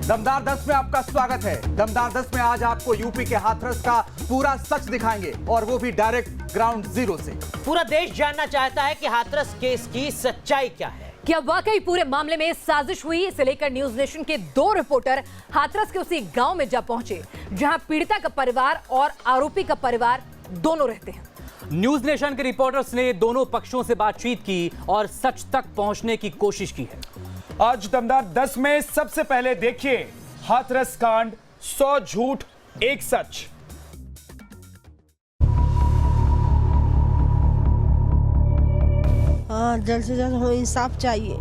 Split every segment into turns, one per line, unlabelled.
दमदार 10 में आपका स्वागत है। दमदार 10 में आज आपको यूपी के हाथरस का पूरा सच दिखाएंगे और वो भी डायरेक्ट ग्राउंड जीरो से।
पूरा देश जानना चाहता है कि हाथरस केस की सच्चाई क्या है।
क्या वाकई पूरे मामले में साजिश हुई? इसे लेकर न्यूज नेशन के 2 रिपोर्टर हाथरस के उसी गांव में जा पहुंचे जहां पीड़िता का परिवार और आरोपी का परिवार दोनों रहते हैं।
न्यूज नेशन के रिपोर्टर्स ने दोनों पक्षों से बातचीत की और सच तक पहुंचने की कोशिश की है।
आज दमदार 10 में सबसे पहले देखिए हाथरस कांड, 100 झूठ 1 सच।
हाँ, जल्द से जल्द हो, इंसाफ चाहिए।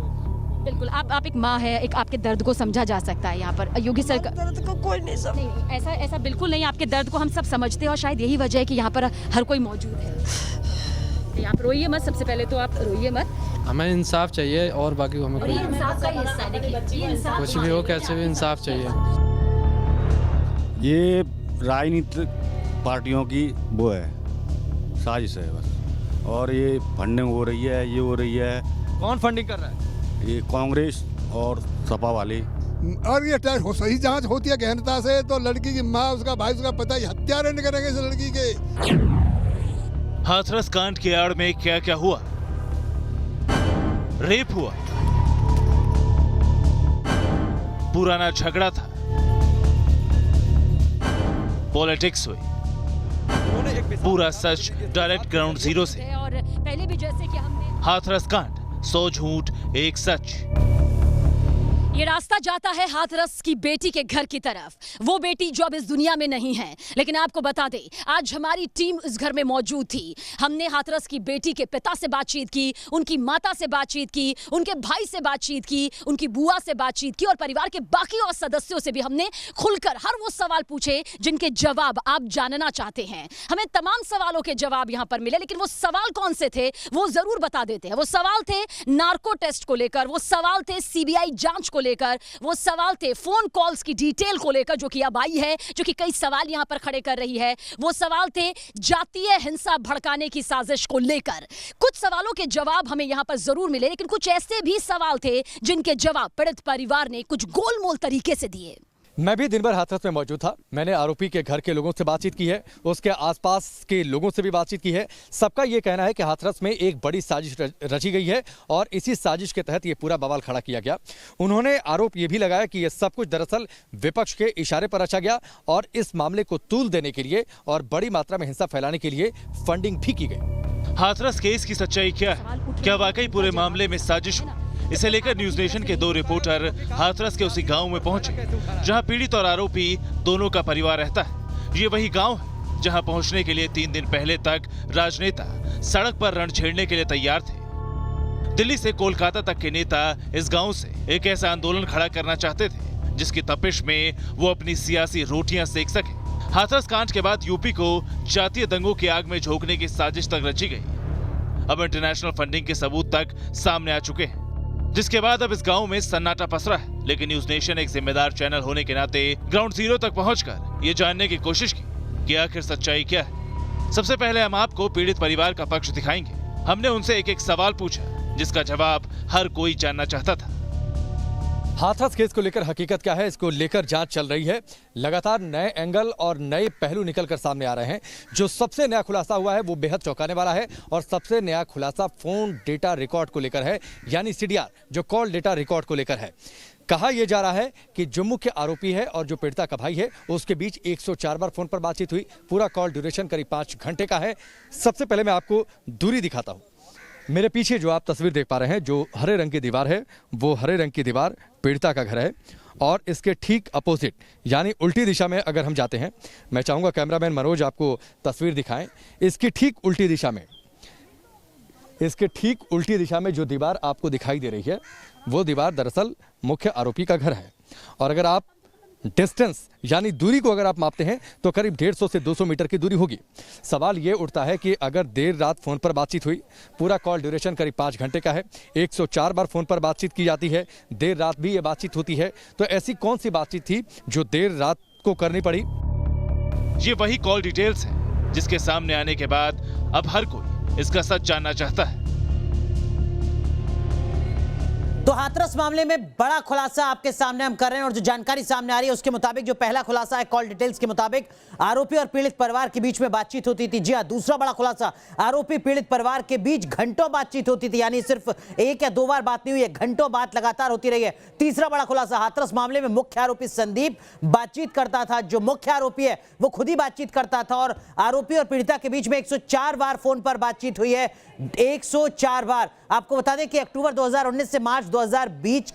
बिल्कुल, आप एक माँ है, एक आपके दर्द को समझा जा सकता है यहाँ पर। योगी सरकार
दर्द को कोई नहीं समझ।
नहीं, ऐसा बिल्कुल नहीं। आपके दर्द को हम सब समझते हैं और शायद यही वजह है कि यहाँ पर हर कोई मौजूद है। आप रोइए मत, सबसे पहले तो आप रोइए मत।
हमें इंसाफ चाहिए और बाकी हमें कोई
इंसाफ का हिस्सा है, देखिए, इंसाफ
कुछ भी हो, कैसे भी इंसाफ चाहिए।
ये राजनीतिक पार्टियों की वो है, साजिश है बस। और ये फंडिंग हो रही है, ये हो रही है।
कौन फंडिंग कर रहा है?
ये कांग्रेस और सपा वाले।
और ये हो सही जांच होती है गहनता से तो लड़की की माँ, उसका भाई, उसका पता हत्यारे नहीं करेंगे इस लड़की के।
हाथरस कांड के आड़ में क्या क्या हुआ? रेप हुआ, पुराना झगड़ा था, पॉलिटिक्स हुई। पूरा सच डायरेक्ट ग्राउंड जीरो से।
और पहले भी जैसे कि हमने
हाथरस कांड, 100 झूठ 1 सच।
ये रास्ता जाता है हाथरस की बेटी के घर की तरफ। वो बेटी जो अब इस दुनिया में नहीं है, लेकिन आपको बता दें, आज हमारी टीम इस घर में मौजूद थी। हमने हाथरस की बेटी के पिता से बातचीत की, उनकी माता से बातचीत की, उनके भाई से बातचीत की, उनकी बुआ से बातचीत की और परिवार के बाकी और सदस्यों से भी हमने खुलकर हर वो सवाल पूछे जिनके जवाब आप जानना चाहते हैं। हमें तमाम सवालों के जवाब यहाँ पर मिले, लेकिन वो सवाल कौन से थे वो जरूर बता देते हैं। वो सवाल थे नार्को टेस्ट को लेकर, वो सवाल थे सीबीआई जांच को लेकर, वो सवाल थे फोन कॉल्स की डिटेल को लेकर जो कि अब आई है, जो कि कई सवाल यहां पर खड़े कर रही है। वो सवाल थे जातीय हिंसा भड़काने की साजिश को लेकर। कुछ सवालों के जवाब हमें यहां पर जरूर मिले, लेकिन कुछ ऐसे भी सवाल थे जिनके जवाब पीड़ित परिवार ने कुछ गोलमोल तरीके से दिए।
मैं भी दिन भर हाथरस में मौजूद था। मैंने आरोपी के घर के लोगों से बातचीत की है, उसके आसपास के लोगों से भी बातचीत की है। सबका ये कहना है कि हाथरस में एक बड़ी साजिश रची गई है और इसी साजिश के तहत ये पूरा बवाल खड़ा किया गया। उन्होंने आरोप ये भी लगाया कि ये सब कुछ दरअसल विपक्ष के इशारे पर रचा गया और इस मामले को तूल देने के लिए और बड़ी मात्रा में हिंसा फैलाने के लिए फंडिंग भी की गई।
हाथरस केस की सच्चाई क्या है? क्या वाकई पूरे मामले में साजिश हुई? इसे लेकर न्यूज नेशन के 2 रिपोर्टर हाथरस के उसी गांव में पहुंचे जहां पीड़ित और आरोपी दोनों का परिवार रहता है। ये वही गांव है जहां पहुंचने के लिए 3 दिन पहले तक राजनेता सड़क पर रण छेड़ने के लिए तैयार थे। दिल्ली से कोलकाता तक के नेता इस गांव से एक ऐसा आंदोलन खड़ा करना चाहते थे जिसकी तपिश में वो अपनी सियासी रोटियां सेक सके। हाथरस कांड के बाद यूपी को जातीय दंगों की आग में झोंकने की साजिश तक रची गई। अब इंटरनेशनल फंडिंग के सबूत तक सामने आ चुके हैं, जिसके बाद अब इस गांव में सन्नाटा पसरा है। लेकिन न्यूज नेशन एक जिम्मेदार चैनल होने के नाते ग्राउंड जीरो तक पहुंचकर ये जानने की कोशिश की कि आखिर सच्चाई क्या है। सबसे पहले हम आपको पीड़ित परिवार का पक्ष दिखाएंगे। हमने उनसे एक एक सवाल पूछा जिसका जवाब हर कोई जानना चाहता था।
हाथरस केस को लेकर हकीकत क्या है, इसको लेकर जांच चल रही है। लगातार नए एंगल और नए पहलू निकलकर सामने आ रहे हैं। जो सबसे नया खुलासा हुआ है वो बेहद चौंकाने वाला है और सबसे नया खुलासा फोन डेटा रिकॉर्ड को लेकर है, यानी सीडीआर जो कॉल डेटा रिकॉर्ड को लेकर है। कहा यह जा रहा है कि जो मुख्य आरोपी है और जो पीड़िता का भाई है उसके बीच 104 बार फोन पर बातचीत हुई। पूरा कॉल ड्यूरेशन करीब 5 घंटे का है। सबसे पहले मैं आपको दूरी दिखाता हूँ। मेरे पीछे जो आप तस्वीर देख पा रहे हैं, जो हरे रंग की दीवार है, वो हरे रंग की दीवार पीड़िता का घर है और इसके ठीक अपोजिट यानी उल्टी दिशा में अगर हम जाते हैं, मैं चाहूँगा कैमरामैन मनोज आपको तस्वीर दिखाएं। इसकी ठीक उल्टी दिशा में जो दीवार आपको दिखाई दे रही है वो दीवार दरअसल मुख्य आरोपी का घर है। और अगर आप डिस्टेंस यानी दूरी को अगर आप मापते हैं तो करीब 150 से 200 मीटर की दूरी होगी। सवाल ये उठता है कि अगर देर रात फोन पर बातचीत हुई, पूरा कॉल ड्यूरेशन करीब 5 घंटे का है, 104 बार फोन पर बातचीत की जाती है, देर रात भी ये बातचीत होती है, तो ऐसी कौन सी बातचीत थी जो देर रात को करनी पड़ी?
ये वही कॉल डिटेल्स है जिसके सामने आने के बाद अब हर कोई इसका सच जानना चाहता है।
तो हाथरस मामले में बड़ा खुलासा आपके सामने हम कर रहे हैं और जो जानकारी सामने आ रही है उसके मुताबिक जो पहला खुलासा है कॉल डिटेल्स के मुताबिक आरोपी और पीड़ित परिवार के बीच में बातचीत होती थी। जी हां, दूसरा बड़ा खुलासा आरोपी पीड़ित परिवार के बीच घंटों बातचीत होती थी, यानी सिर्फ एक या दो बार बात नहीं हुई है, घंटों बात लगातार होती रही है। तीसरा बड़ा खुलासा हाथरस मामले में मुख्य आरोपी संदीप बातचीत करता था, जो मुख्य आरोपी है वो खुद ही बातचीत करता था और आरोपी और पीड़िता के बीच में 104 बार फोन पर बातचीत हुई है, 104 बार। आपको बता दें कि अक्टूबर 2019 से मार्च 2020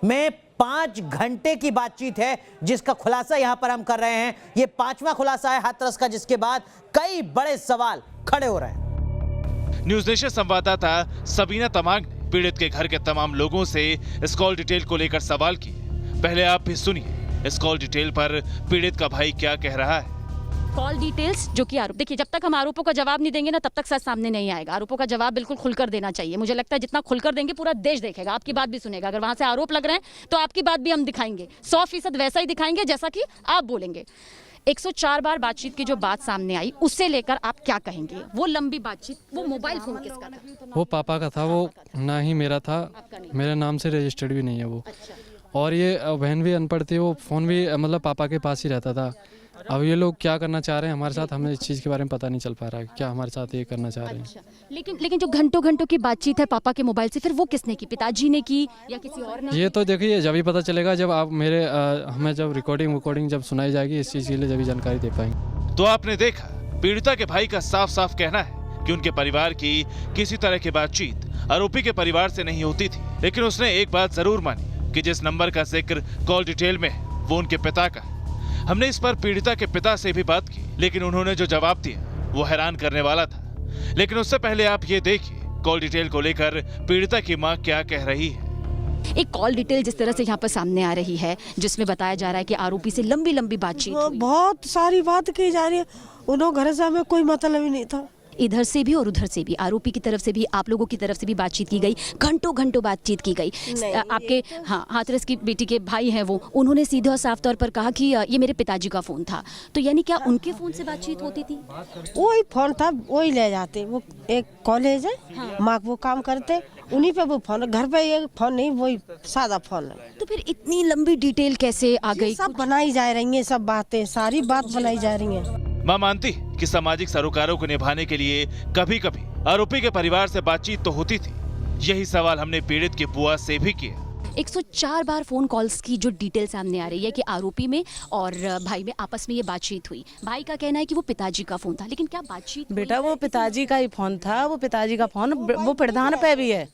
में 5 घंटे की बातचीत है जिसका खुलासा यहां पर हम कर रहे हैं। यह 5वां खुलासा है हाथरस का, जिसके बाद कई बड़े सवाल खड़े हो रहे हैं।
न्यूज नेशन संवाददाता सबीना तमांग ने पीड़ित के घर के तमाम लोगों से इस कॉल डिटेल को लेकर सवाल किए। पहले आप भी सुनिए इस कॉल डिटेल पर पीड़ित का भाई क्या कह रहा है।
कॉल डिटेल्स जो कि आरोप, देखिए जब तक हम आरोपों का जवाब नहीं देंगे ना तब तक सच सामने नहीं आएगा। आरोपों का जवाब बिल्कुल खुलकर देना चाहिए। मुझे लगता है जितना खुलकर देंगे पूरा देश देखेगा, आपकी बात भी सुनेगा। अगर वहां से आरोप लग रहे हैं तो आपकी बात भी हम दिखाएंगे, 100% वैसा ही दिखाएंगे जैसा कि आप बोलेंगे। 104 बार बातचीत की जो बात सामने आई उससे लेकर आप क्या कहेंगे? वो लंबी बातचीत, वो मोबाइल फोन किसका था?
वो पापा का था, वो ना ही मेरा था, मेरे नाम से रजिस्टर्ड भी नहीं है वो। और ये बहन भी अनपढ़ थी, वो फ़ोन भी मतलब पापा के पास ही रहता था। अब ये लोग क्या करना चाह रहे हैं हमारे साथ, हमें इस चीज़ के बारे में पता नहीं चल पा रहा है क्या हमारे साथ ये करना चाह रहे हैं।
लेकिन जो घंटों घंटों की बातचीत है पापा के मोबाइल से, फिर वो किसने की? पिताजी ने की या किसी और ने?
ये तो देखिए जब ही पता चलेगा, जब आप हमें जब रिकॉर्डिंग जब सुनाई जाएगी इस चीज़ के लिए, जब ही जानकारी दे पाएंगे।
तो आपने देखा पीड़िता के भाई का साफ साफ कहना है कि उनके परिवार की किसी तरह की बातचीत आरोपी के परिवार से नहीं होती थी, लेकिन उसने एक बात जरूर मानी कि जिस नंबर का जिक्र कॉल डिटेल में है वो उनके पिता का है। हमने इस पर पीड़िता के पिता से भी बात की, लेकिन उन्होंने जो जवाब दिया वो हैरान करने वाला था। लेकिन उससे पहले आप ये देखिए कॉल डिटेल को लेकर पीड़िता की मां क्या कह रही है।
एक कॉल डिटेल जिस तरह से यहाँ पर सामने आ रही है जिसमें बताया जा रहा है कि आरोपी से लंबी लंबी बातचीत हुई।
बहुत सारी बात की जा रही है, उन्होंने घर से हमें कोई मतलब ही नहीं था।
इधर से भी और उधर से भी, आरोपी की तरफ से भी आप लोगों की तरफ से भी बातचीत की गई, घंटों घंटों बातचीत की गई। आपके हाथरस की बेटी के भाई हैं वो, उन्होंने सीधे और साफ तौर पर कहा कि ये मेरे पिताजी का फ़ोन था। तो यानी क्या उनके फ़ोन से बातचीत होती थी?
वही फ़ोन था, वही ले जाते। वो एक कॉलेज है, माँ वो काम करते, उन्हीं पे वो फ़ोन, घर पे एक फ़ोन नहीं, वही सादा फ़ोन है।
तो फिर इतनी लंबी डिटेल कैसे आ गई?
सब बनाई जा रही है, सब बातें, सारी बात बनाई जा रही है।
मां मानती कि सामाजिक सरोकारों को निभाने के लिए कभी कभी आरोपी के परिवार से बातचीत तो होती थी। यही सवाल हमने पीड़ित की बुआ से भी किया।
104 बार फोन कॉल्स की जो डिटेल सामने आ रही है कि आरोपी में और भाई में आपस में ये बातचीत हुई। भाई का कहना है कि वो पिताजी का फोन था, लेकिन क्या बातचीत?
बेटा वो पिताजी का ही फोन था, वो पिताजी का फोन, वो प्रधान पे भी है,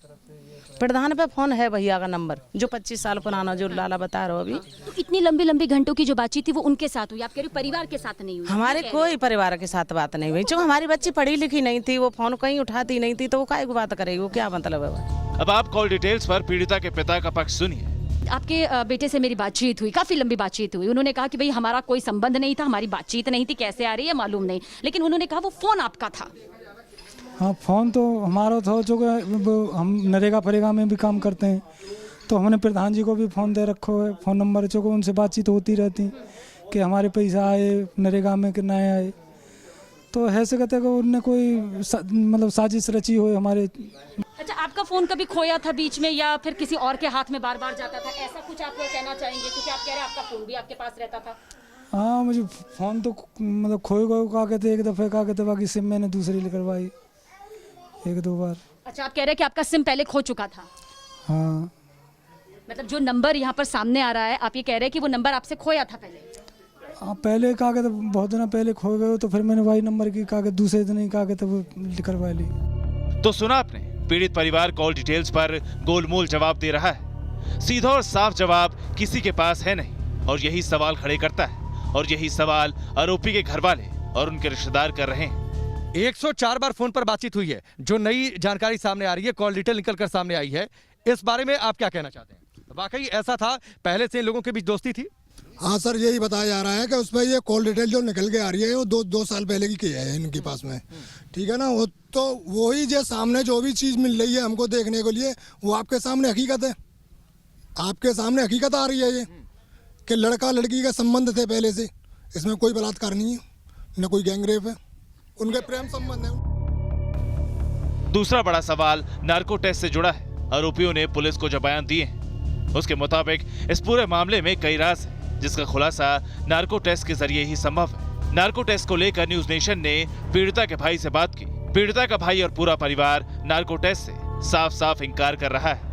प्रधान पे फोन है भैया का नंबर, जो 25 साल पुराना, जो लाला बता रहे हो अभी।
तो इतनी लंबी लंबी घंटों की जो बातचीत थी वो उनके साथ हुई, आप कह रहे हो परिवार के साथ नहीं हुई?
हमारे कोई परिवार के साथ बात नहीं हुई, क्योंकि हमारी बच्ची पढ़ी लिखी नहीं थी, वो फोन कहीं उठाती नहीं थी, तो वो काय को बात करेगी, वो क्या मतलब है?
अब आप कॉल डिटेल्स पर पीड़िता के पिता का पक्ष सुनिए।
आपके बेटे से मेरी बातचीत हुई, काफी लंबी बातचीत हुई। उन्होंने कहा कि भाई हमारा कोई संबंध नहीं था, हमारी बातचीत नहीं थी, कैसे आ रही है मालूम नहीं, लेकिन उन्होंने कहा वो फोन आपका था।
हाँ, फ़ोन तो हमारा था, जो हम नरेगा फरेगा में भी काम करते हैं, तो हमने प्रधान जी को भी फ़ोन दे रखो है, फ़ोन नंबर जो उनसे बातचीत होती रहती कि हमारे पैसा आए नरेगा में कि नहीं आए। तो ऐसे कहते हैं कि उनने कोई मतलब साजिश रची हो हमारे।
अच्छा, आपका फ़ोन कभी खोया था बीच में या फिर किसी और के हाथ में बार बार जाता था, ऐसा कुछ आप कहना चाहेंगे? क्योंकि आप कह रहे हैं आपका फ़ोन भी आपके पास रहता था।
हाँ, मुझे फ़ोन तो मतलब खोए गए कहा कहते, एक दफ़े कहा कहते, बाकी सिम मैंने दूसरी निकलवाई 1-2 बार।
अच्छा, आप कह रहे हैं कि आपका सिम पहले खो चुका था?
हाँ,
मतलब जो नंबर यहाँ पर सामने आ रहा है, आप ये कह रहे हैं कि वो नंबर आपसे खोया था पहले?
पहले कहा कहते बहुत दिन पहले खो गए, तो फिर मैंने वही नंबर की कहा, दूसरे दिन ही कहा कहते वो निकलवा ली।
तो सुना आपने, पीड़ित परिवार कॉल डिटेल्स पर गोलमोल जवाब दे रहा है। सीधा और साफ जवाब किसी के पास है नहीं, और यही सवाल खड़े करता है, और यही सवाल आरोपी के घर वाले और उनके रिश्तेदार कर रहे हैं।
104 बार फोन पर बातचीत हुई है, जो नई जानकारी सामने आ रही है, कॉल डिटेल निकलकर सामने आई है, इस बारे में आप क्या कहना चाहते हैं? वाकई ऐसा था, पहले से इन लोगों के बीच दोस्ती थी?
हाँ सर, यही बताया जा रहा है कि उसमें ये कॉल डिटेल जो निकल के आ रही है वो 2 साल पहले की है इनके पास में, ठीक है ना। वो तो वही जो सामने जो भी चीज़ मिल रही है हमको देखने के लिए, वो आपके सामने हकीकत है, आपके सामने हकीकत आ रही है ये कि लड़का लड़की के संबंध थे पहले से, इसमें कोई बलात्कार नहीं है, न कोई गैंगरेप है, उनके प्रेम संबंध है।
दूसरा बड़ा सवाल नार्को टेस्ट से जुड़ा है। आरोपियों ने पुलिस को जो बयान दिए हैं उसके मुताबिक इस पूरे मामले में कई राज है, जिसका खुलासा नार्को टेस्ट के जरिए ही संभव है। नार्को टेस्ट को लेकर न्यूज नेशन ने पीड़िता के भाई से बात की। पीड़िता का भाई और पूरा परिवार नार्को टेस्ट से साफ साफ इंकार कर रहा है।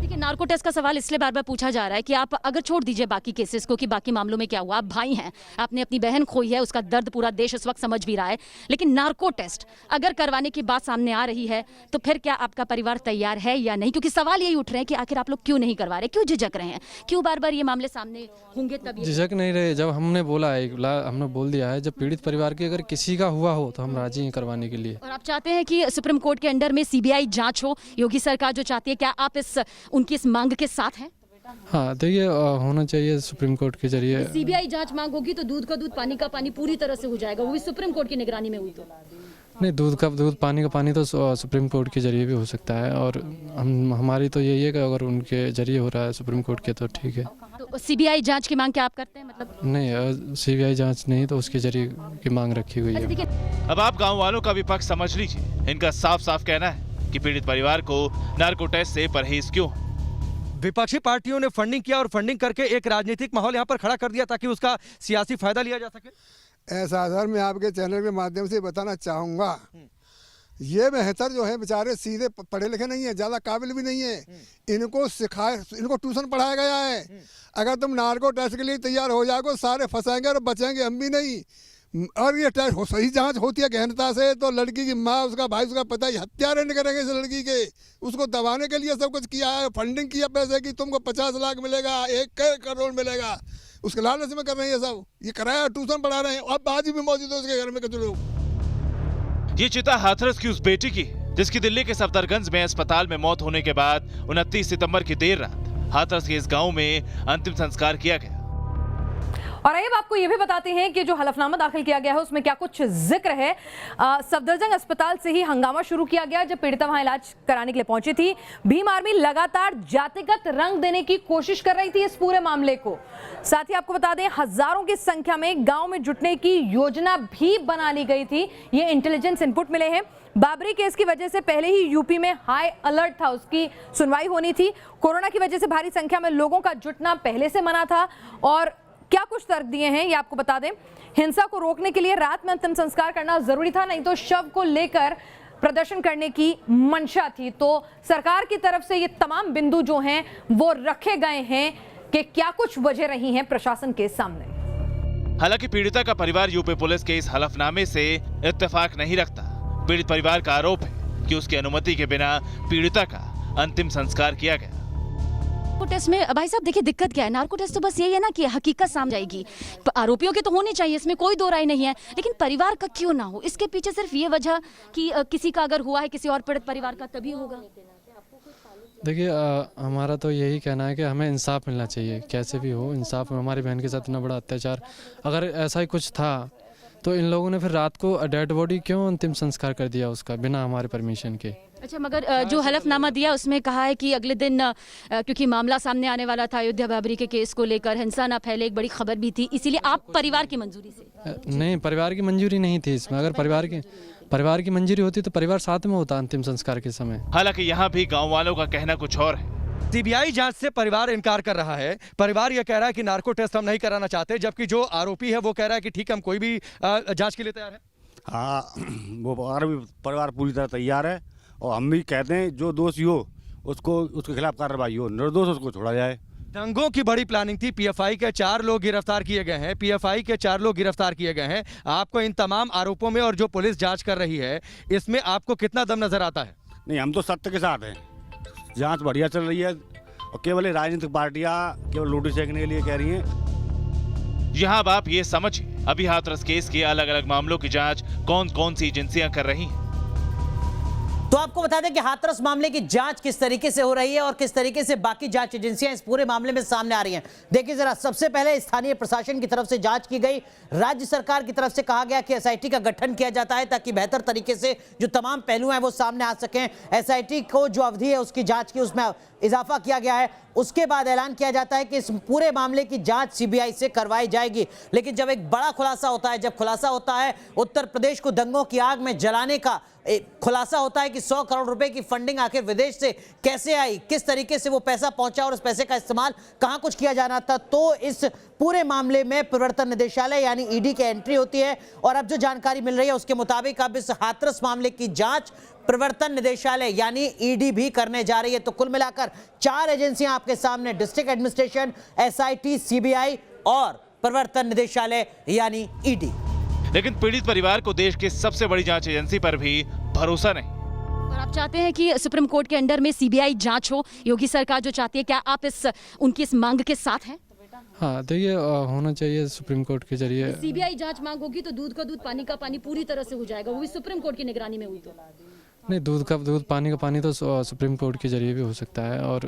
देखिए, नार्को टेस्ट का सवाल इसलिए बार बार पूछा जा रहा है कि आप अगर छोड़ दीजिए बाकी केसेस को कि बाकी मामलों में क्या हुआ, आप भाई हैं, आपने अपनी बहन खोई है, उसका दर्द पूरा देश इस वक्त समझ भी रहा है, लेकिन नार्को टेस्ट अगर करवाने की बात सामने आ रही है तो फिर क्या आपका परिवार तैयार है या नहीं? क्योंकि सवाल यही उठ रहे हैं कि आखिर आप लोग क्यों नहीं करवा रहे, क्यों झिझक रहे हैं, क्यों बार बार ये मामले सामने होंगे तब?
झिझक नहीं रहे। जब हमने बोला है, हमने बोल दिया है, जब पीड़ित परिवार की अगर किसी का हुआ हो तो हम राजी हैं करवाने के लिए।
और आप चाहते हैं कि सुप्रीम कोर्ट के अंडर में सीबीआई जांच हो, योगी सरकार जो चाहती है, क्या आप उनकी इस मांग के साथ हैं?
हाँ, देखिए, होना चाहिए सुप्रीम कोर्ट के जरिए।
सीबीआई जांच मांग होगी तो दूध का दूध पानी का पानी पूरी तरह से हो जाएगा, वो भी सुप्रीम कोर्ट की निगरानी में हुई तो।
नहीं, दूध का दूध पानी का पानी तो सुप्रीम कोर्ट के जरिए भी हो सकता है, और हमारी तो यही है कि अगर उनके जरिए हो रहा है सुप्रीम कोर्ट के तो ठीक है।
तो सीबीआई जांच की मांग क्या आप करते हैं? मतलब
नहीं, सीबीआई जांच नहीं तो उसके जरिए की मांग रखी हुई है।
अब आप गाँव वालों का भी पक्ष समझ लीजिए। इनका साफ साफ कहना है कि पीड़ित परिवार को नार्को टेस्ट से परहेज क्यों।
विपक्षी पार्टियों ने फंडिंग किया और फंडिंग करके एक राजनीतिक माहौल यहाँ पर खड़ा कर दिया ताकि उसका सियासी फायदा लिया जा सके।
ऐसा सर मैं आपके चैनल के माध्यम से बताना चाहूँगा, ये बेहतर जो है बेचारे सीधे पढ़े लिखे नहीं है, ज़्यादा काबिल भी नहीं है, इनको इनको ट्यूशन पढ़ाया गया है। अगर तुम नार्को टेस्ट के लिए तैयार हो जाओगे सारे फंसाएंगे और बचेंगे हम भी नहीं। और ये टेस्ट सही जांच होती है गहनता से तो लड़की की माँ, उसका भाई, उसका पता हत्यारे नहीं करेंगे इस लड़की के। उसको दबाने के लिए सब कुछ किया है, फंडिंग किया पैसे की, तुमको 50 लाख मिलेगा, 1 करोड़ मिलेगा, उसके लालच में कर रहे हैं सब। ये कराया, ट्यूशन पढ़ा रहे हैं, अब आज भी मौजूद है उसके घर में कुछ लोग।
ये चिता हाथरस की उस बेटी की जिसकी दिल्ली के सफदरगंज में अस्पताल में मौत होने के बाद 29 सितंबर की देर रात हाथरस के इस गांव में अंतिम संस्कार किया गया।
और अब आपको यह भी बताते हैं कि जो हलफनामा दाखिल किया गया है उसमें क्या कुछ जिक्र है। सफदरजंग अस्पताल से ही हंगामा शुरू किया गया जब पीड़िता वहां इलाज कराने के लिए पहुंची थी। भीम आर्मी लगातार जातिगत रंग देने की कोशिश कर रही थी इस पूरे मामले को। साथ ही आपको बता दें हजारों की संख्या में गांव में जुटने की योजना भी बना ली गई थी। ये इंटेलिजेंस इनपुट मिले हैं। बाबरी केस की वजह से पहले ही यूपी में हाई अलर्ट था, उसकी सुनवाई होनी थी। कोरोना की वजह से भारी संख्या में लोगों का जुटना पहले से मना था। और क्या कुछ तर्क दिए हैं ये आपको बता दें। हिंसा को रोकने के लिए रात में अंतिम संस्कार करना जरूरी था, नहीं तो शव को लेकर प्रदर्शन करने की मंशा थी। तो सरकार की तरफ से ये तमाम बिंदु जो हैं वो रखे गए हैं कि क्या कुछ वजह रही हैं प्रशासन के सामने।
हालांकि पीड़िता का परिवार यूपी पुलिस के इस हलफनामे से इत्तेफाक नहीं रखता। पीड़ित परिवार का आरोप है कि उसकी अनुमति के बिना पीड़िता का अंतिम संस्कार किया गया।
नार्को टेस्ट में भाई साहब देखिए दिक्कत क्या है, नार्को टेस्ट तो बस यही है ना कि हकीकत सामने जाएगी। आरोपियों के तो होने चाहिए, इसमें कोई दो राय नहीं है, लेकिन परिवार का क्यों ना हो? इसके पीछे सिर्फ ये वजह कि किसी का अगर हुआ है किसी और पीड़ित परिवार का तभी होगा।
देखिए, हमारा तो यही कहना है कि हमें इंसाफ मिलना चाहिए, कैसे भी हो इंसाफ। हमारी बहन के साथ इतना बड़ा अत्याचार, अगर ऐसा ही कुछ था तो इन लोगों ने फिर रात को डेड बॉडी क्यों अंतिम संस्कार कर दिया उसका बिना हमारे परमिशन के?
अच्छा, मगर जो हलफनामा दिया उसमें कहा है कि अगले दिन क्योंकि मामला सामने आने वाला था अयोध्या बाबरी के केस को लेकर, हिंसा ना फैले, एक बड़ी खबर भी थी, इसीलिए आप परिवार की मंजूरी से?
नहीं, परिवार की मंजूरी नहीं थी इसमें। अगर परिवार की मंजूरी होती तो परिवार साथ में होता अंतिम संस्कार के समय।
हालांकि यहाँ भी गाँव वालों का कहना कुछ और है।
सीबीआई जांच से परिवार इनकार कर रहा है। परिवार यह कह रहा है कि नार्को टेस्ट हम नहीं कराना चाहते, जबकि जो आरोपी है वो कह रहा है कि ठीक है हम कोई भी जांच के लिए तैयार है।
हाँ, वो परिवार पूरी तरह तैयार है और हम भी कहते हैं जो दोषी हो उसके खिलाफ कार्रवाई हो, निर्दोष उसको छोड़ा जाए।
दंगों की बड़ी प्लानिंग थी। पीएफआई के 4 लोग गिरफ्तार किए गए हैं। पीएफआई के 4 लोग गिरफ्तार किए गए हैं। आपको इन तमाम आरोपों में और जो पुलिस जांच कर रही है इसमें आपको कितना दम नजर आता है?
नहीं, हम तो सत्य के साथ हैं। जांच बढ़िया चल रही है और केवल राजनीतिक पार्टियां केवल लूटी सेकने के लिए कह रही हैं।
यहाँ अब आप ये समझिए अभी हाथरस केस के अलग अलग मामलों की जांच कौन कौन सी एजेंसियां कर रही हैं।
तो आपको बता दें कि हाथरस मामले की जांच किस तरीके से हो रही है और किस तरीके से बाकी जांच एजेंसियां इस पूरे मामले में सामने आ रही हैं। देखिए जरा, सबसे पहले स्थानीय प्रशासन की तरफ से जांच की गई। राज्य सरकार की तरफ से कहा गया कि एसआईटी का गठन किया जाता है ताकि बेहतर तरीके से जो तमाम पहलू हैं वो सामने आ सकें। एसआईटी को जो अवधि है उसकी जांच की उसमें इजाफा किया गया है। उसके बाद ऐलान किया जाता है कि इस पूरे मामले की जांच सीबीआई से करवाई जाएगी। लेकिन जब एक बड़ा खुलासा होता है, जब खुलासा होता है उत्तर प्रदेश को दंगों की आग में जलाने का, खुलासा होता है कि 100 करोड़ रुपए की फंडिंग आखिर विदेश से कैसे आई, किस तरीके से वो पैसा पहुंचा और उस पैसे का इस्तेमाल कहां कुछ किया जाना था। तो इस पूरे मामले में प्रवर्तन निदेशालय यानी ईडी की एंट्री होती है और अब जो जानकारी मिल रही है उसके मुताबिक अब इस हाथरस मामले की जांच प्रवर्तन निदेशालय यानी ईडी भी करने जा रही है। तो कुल मिलाकर 4 एजेंसियां आपके सामने, डिस्ट्रिक्ट एडमिनिस्ट्रेशन, एसआईटी, सीबीआई और प्रवर्तन निदेशालय यानी ईडी।
लेकिन पीड़ित परिवार को देश की सबसे बड़ी जांच एजेंसी पर भी भरोसा नहीं।
और आप चाहते हैं कि सुप्रीम कोर्ट के अंडर में सीबीआई जांच हो, योगी सरकार जो चाहती है, क्या आप उनकी इस मांग के साथ हैं?
हाँ, देखिए होना चाहिए सुप्रीम कोर्ट के जरिए।
सीबीआई जांच मांग होगी तो दूध का दूध, पानी का पानी पूरी तरह से हो जाएगा, वो भी सुप्रीम कोर्ट की निगरानी में हुई तो।
नहीं, दूध का दूध, पानी का पानी तो सुप्रीम कोर्ट के जरिए भी हो सकता है और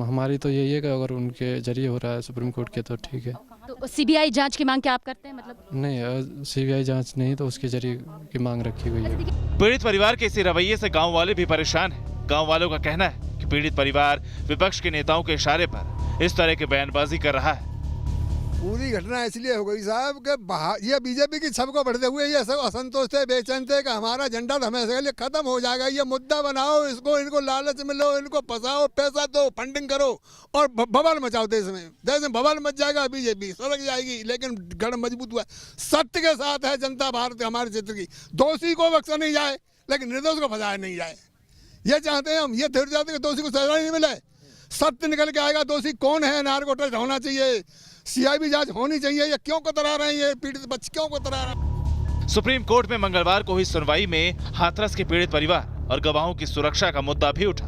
हमारी तो यही है कि अगर उनके जरिए हो रहा है सुप्रीम कोर्ट के तो ठीक है।
तो सीबीआई जांच की मांग क्या आप करते हैं? मतलब
नहीं, सीबीआई जांच नहीं तो उसके जरिए की मांग रखी हुई है।
पीड़ित परिवार के इसी रवैये से गांव वाले भी परेशान हैं। गांव वालों का कहना है कि पीड़ित परिवार विपक्ष के नेताओं के इशारे पर इस तरह की बयानबाजी कर रहा है।
पूरी घटना इसलिए हो गई साहब कि ये बीजेपी की छवि को बढ़ते हुए ये सब असंतोष थे, बेचैन थे कि हमारा झंडा हमेशा के लिए खत्म हो जाएगा, ये मुद्दा बनाओ, इसको इनको लालच में लो, इनको फंसाओ, पैसा दो, फंडिंग करो और बवाल मचाओ देश में बवाल मच जाएगा, बीजेपी सड़क जाएगी। लेकिन गढ़ मजबूत हुआ, सत्य के साथ है जनता भारत हमारे क्षेत्र की। दोषी को बख्शा नहीं जाए लेकिन निर्दोष को फंसाया नहीं जाए, ये चाहते हैं हम। ये थोड़ी चाहते हैं कि दोषी को सजा नहीं मिले, सत्य निकल के आएगा, दोषी कौन है, नार्को टेस्ट होना चाहिए, सीआईबी जांच होनी चाहिए। ये क्यों कतरा रहे हैं, ये पीड़ित बच्चे क्यों कतरा रहे हैं?
सुप्रीम कोर्ट में मंगलवार को हुई सुनवाई में हाथरस के पीड़ित परिवार और गवाहों की सुरक्षा का मुद्दा भी उठा।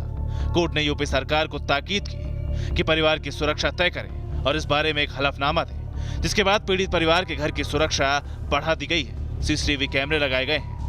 कोर्ट ने यूपी सरकार को ताकीद की कि परिवार की सुरक्षा तय करे और इस बारे में एक हलफनामा दे, जिसके बाद पीड़ित परिवार के घर की सुरक्षा बढ़ा दी गई है। सीसीटीवी कैमरे लगाए गए हैं।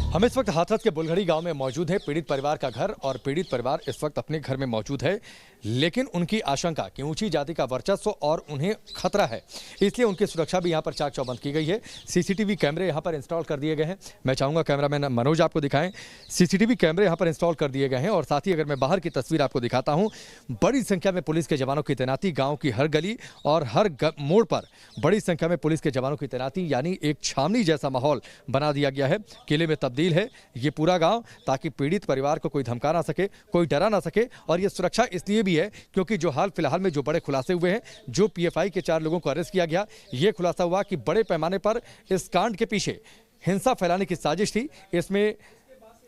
हम इस वक्त हाथरस के बुलघड़ी गांव में मौजूद हैं। पीड़ित परिवार का घर और पीड़ित परिवार इस वक्त अपने घर में मौजूद है, लेकिन उनकी आशंका कि ऊंची जाति का वर्चस्व और उन्हें खतरा है, इसलिए उनकी सुरक्षा भी यहां पर चाक चौबंद की गई है। सीसीटीवी कैमरे यहां पर इंस्टॉल कर दिए गए हैं। मैं चाहूंगा कैमरामैन मनोज आपको दिखाएं। सीसीटीवी कैमरे यहां पर इंस्टॉल कर दिए गए हैं और साथ ही अगर मैं बाहर की तस्वीर आपको दिखाता हूं, बड़ी संख्या में पुलिस के जवानों की तैनाती, गाँव की हर गली और हर मोड़ पर बड़ी संख्या में पुलिस के जवानों की तैनाती, यानी एक छावनी जैसा माहौल बना दिया गया है। किले में तब्दील है ये पूरा गांव, ताकि पीड़ित परिवार को कोई धमका ना सके, कोई डरा ना सके। और ये सुरक्षा इसलिए भी है क्योंकि जो हाल फिलहाल में जो बड़े खुलासे हुए हैं, जो पीएफआई के 4 लोगों को अरेस्ट किया गया, ये खुलासा हुआ कि बड़े पैमाने पर इस कांड के पीछे हिंसा फैलाने की साजिश थी। इसमें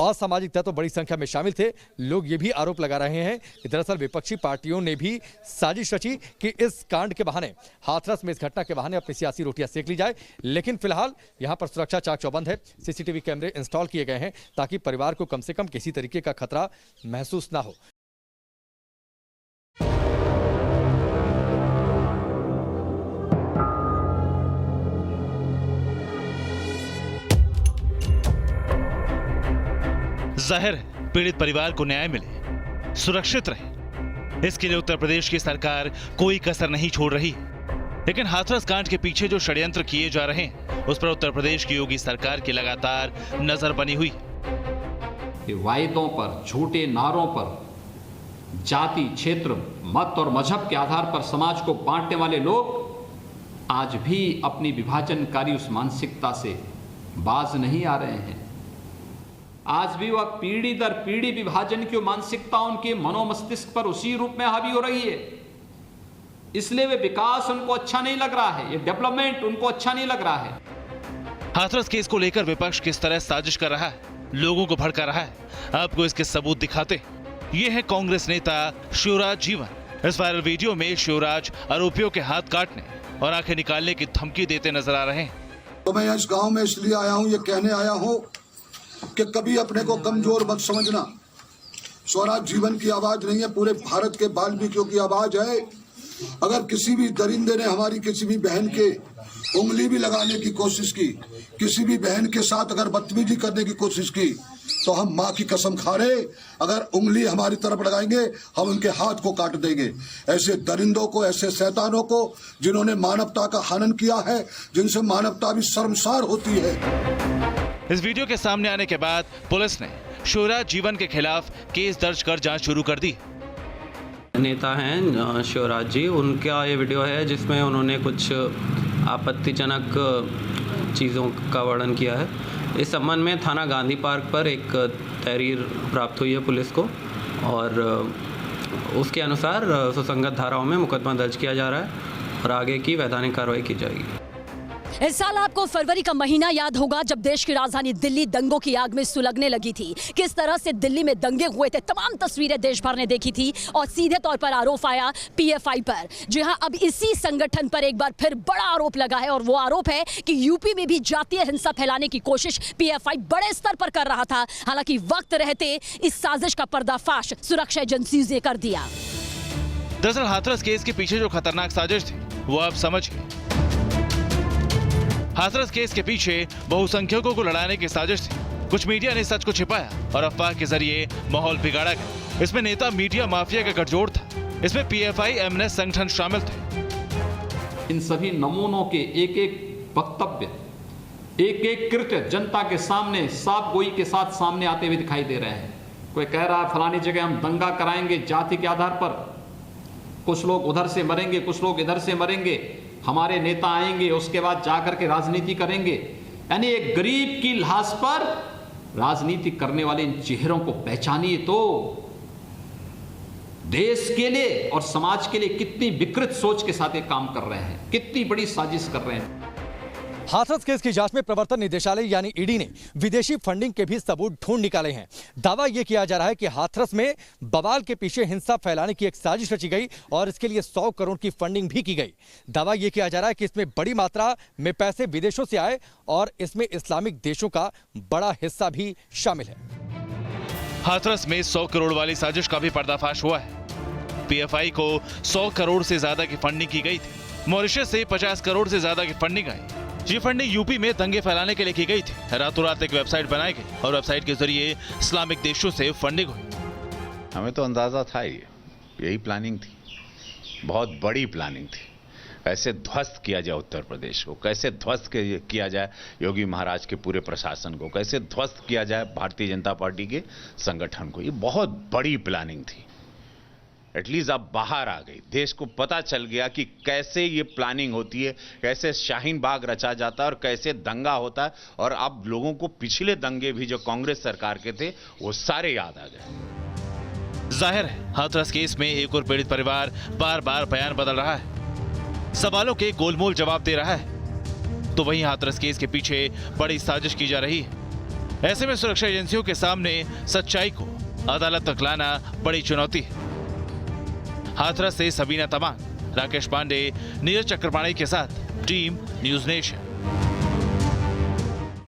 असामाजिक तत्व बड़ी संख्या में शामिल थे। लोग ये भी आरोप लगा रहे हैं कि दरअसल विपक्षी पार्टियों ने भी साजिश रची कि इस कांड के बहाने, हाथरस में इस घटना के बहाने अपनी सियासी रोटियां सेक ली जाए। लेकिन फिलहाल यहां पर सुरक्षा चाक चौबंद है। सीसीटीवी कैमरे इंस्टॉल किए गए हैं ताकि परिवार को कम से कम किसी तरीके का खतरा महसूस ना हो।
जाहिर है पीड़ित परिवार को न्याय मिले, सुरक्षित रहे, इसके लिए उत्तर प्रदेश की सरकार कोई कसर नहीं छोड़ रही। लेकिन हाथरस कांड के पीछे जो षड्यंत्र किए जा रहे हैं, उस पर उत्तर प्रदेश की योगी सरकार की लगातार नजर बनी हुई।
वायदों पर, झूठे नारों पर, जाति, क्षेत्र, मत और मजहब के आधार पर समाज को बांटने वाले लोग आज भी अपनी विभाजनकारी उस मानसिकता से बाज नहीं आ रहे हैं। आज भी वह पीढ़ी दर पीढ़ी विभाजन की मानसिकता उनके मनोमस्तिष्क पर उसी रूप में हावी हो रही है। इसलिए वे विकास उनको अच्छा नहीं लग रहा है, ये डेवलपमेंट उनको अच्छा नहीं लग रहा है।
हाथरस केस को लेकर विपक्ष किस तरह साजिश कर रहा है, लोगों को भड़का रहा है, आपको इसके सबूत दिखाते। ये है कांग्रेस नेता शिवराज जीवन। इस वायरल वीडियो में शिवराज आरोपियों के हाथ काटने और आंखें निकालने की धमकी देते नजर आ रहे हैं।
तो मैं इस गांव में इसलिए आया हूं, ये कहने आया हूं कि कभी अपने को कमजोर मत समझना। स्वराज जीवन की आवाज नहीं है, पूरे भारत के वाल्मीकियों की आवाज है। अगर किसी भी दरिंदे ने हमारी किसी भी बहन के उंगली भी लगाने की कोशिश की, किसी भी बहन के साथ अगर बदतमीजी करने की कोशिश की, तो हम माँ की कसम खा रहे, अगर उंगली हमारी तरफ लगाएंगे हम उनके हाथ को काट देंगे। ऐसे दरिंदों को, ऐसे शैतानों को, जिन्होंने मानवता का हनन किया है, जिनसे मानवता भी शर्मसार होती है।
इस वीडियो के सामने आने के बाद पुलिस ने शिवराज जीवन के खिलाफ केस दर्ज कर जांच शुरू कर दी।
नेता हैं शिवराज जी, उनका ये वीडियो है जिसमें उन्होंने कुछ आपत्तिजनक चीज़ों का वर्णन किया है इस संबंध में थाना गांधी पार्क पर एक तहरीर प्राप्त हुई है पुलिस को और उसके अनुसार सुसंगत धाराओं में मुकदमा दर्ज किया जा रहा है और आगे की वैधानिक कार्रवाई की जाएगी।
इस साल आपको फरवरी का महीना याद होगा जब देश की राजधानी दिल्ली दंगों की आग में सुलगने लगी थी। किस तरह से दिल्ली में दंगे हुए थे, तमाम तस्वीरें देश भर ने देखी थी और सीधे तौर पर आरोप आया पीएफआई पर। जी हां, अब इसी संगठन पर एक बार फिर बड़ा आरोप लगा है और वो आरोप है कि यूपी में भी जातीय हिंसा फैलाने की कोशिश पीएफआई बड़े स्तर पर कर रहा था। हालांकि वक्त रहते इस साजिश का पर्दाफाश सुरक्षा एजेंसियों ने कर दिया।
दरअसल हाथरस केस के पीछे जो खतरनाक साजिश थी वो आप समझिए। हाथरस केस के पीछे बहुसंख्यकों को लड़ाने की साजिश थी। कुछ मीडिया ने सच को छिपाया और अफवाह के जरिए माहौल बिगाड़ा गया। इसमें नेता मीडिया माफिया का गठजोड़ था। इसमें पीएफआई एमएनएस संगठन शामिल थे।
इन सभी नमूनों के एक एक वक्तव्य, एक एक कृत्य जनता के सामने साफ गोई के साथ सामने आते हुए दिखाई दे रहे हैं। कोई कह रहा है फलानी जगह हम दंगा कराएंगे जाति के आधार पर, कुछ लोग उधर से मरेंगे, कुछ लोग इधर से मरेंगे, हमारे नेता आएंगे उसके बाद जाकर के राजनीति करेंगे। यानी एक गरीब की लाश पर राजनीति करने वाले इन चेहरों को पहचानिए तो देश के लिए और समाज के लिए कितनी विकृत सोच के साथ ये काम कर रहे हैं, कितनी बड़ी साजिश कर रहे हैं।
हाथरस केस की जांच में प्रवर्तन निदेशालय यानी ईडी ने विदेशी फंडिंग के भी सबूत ढूंढ निकाले हैं। दावा यह किया जा रहा है कि हाथरस में बवाल के पीछे हिंसा फैलाने की एक साजिश रची गई और इसके लिए 100 करोड़ की फंडिंग भी की गई। दावा यह किया जा रहा है कि इसमें बड़ी मात्रा में पैसे विदेशों से आए और इसमें इस्लामिक देशों का बड़ा हिस्सा भी शामिल है।
हाथरस में 100 करोड़ वाली साजिश का भी पर्दाफाश हुआ है। पीएफआई को 100 करोड़ से ज्यादा की फंडिंग की गई थी। मॉरिशस से 50 करोड़ से ज्यादा की फंडिंग आई। ये फंडिंग यूपी में दंगे फैलाने के लिए की गई थी। रातों रात एक वेबसाइट बनाई गई और वेबसाइट के जरिए इस्लामिक देशों से फंडिंग हुई।
हमें तो अंदाजा था ही, यही प्लानिंग थी, बहुत बड़ी प्लानिंग थी। कैसे ध्वस्त किया जाए उत्तर प्रदेश को, कैसे ध्वस्त किया जाए योगी महाराज के पूरे प्रशासन को, कैसे ध्वस्त किया जाए भारतीय जनता पार्टी के संगठन को। ये बहुत बड़ी प्लानिंग थी। एटलीस्ट अब बाहर आ गई, देश को पता चल गया कि कैसे ये प्लानिंग होती है, कैसे शाहीन बाग रचा जाता है और कैसे दंगा होता है। और अब लोगों को पिछले दंगे भी जो कांग्रेस सरकार के थे वो सारे याद आ गए।
जाहिर है हाथरस केस में एक और पीड़ित परिवार बार बार बयान बदल रहा है, सवालों के गोलमोल जवाब दे रहा है, तो वहीं हाथरस केस के पीछे बड़ी साजिश की जा रही है। ऐसे में सुरक्षा एजेंसियों के सामने सच्चाई को अदालत तक लाना बड़ी चुनौती है। हाथरस से सबीना तमांग, राकेश पांडे, नीरज चक्रपाणी के साथ टीम न्यूज़ नेशन।